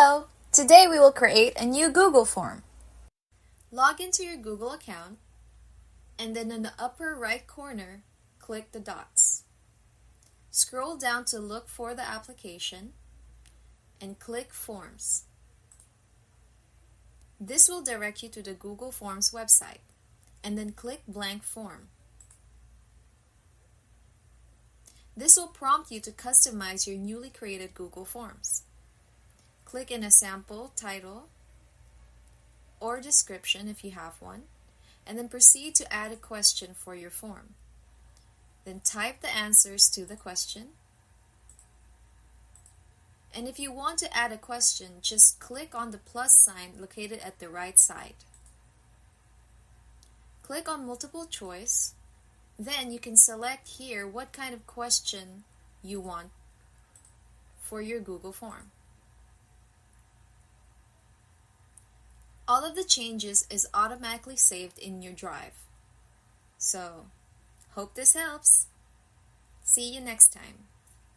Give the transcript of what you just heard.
Hello! Today we will create a new Google form. Log into your Google account and then in the upper right corner, click the dots. Scroll down to look for the application and click Forms. This will direct you to the Google Forms website and then click Blank Form. This will prompt you to customize your newly created Google Forms. Click in a sample title or description if you have one, and then proceed to add a question for your form. Then type the answers to the question. And if you want to add a question, just click on the plus sign located at the right side. Click on multiple choice. Then you can select here what kind of question you want for your Google form. All of the changes is automatically saved in your drive. So, hope this helps. See you next time.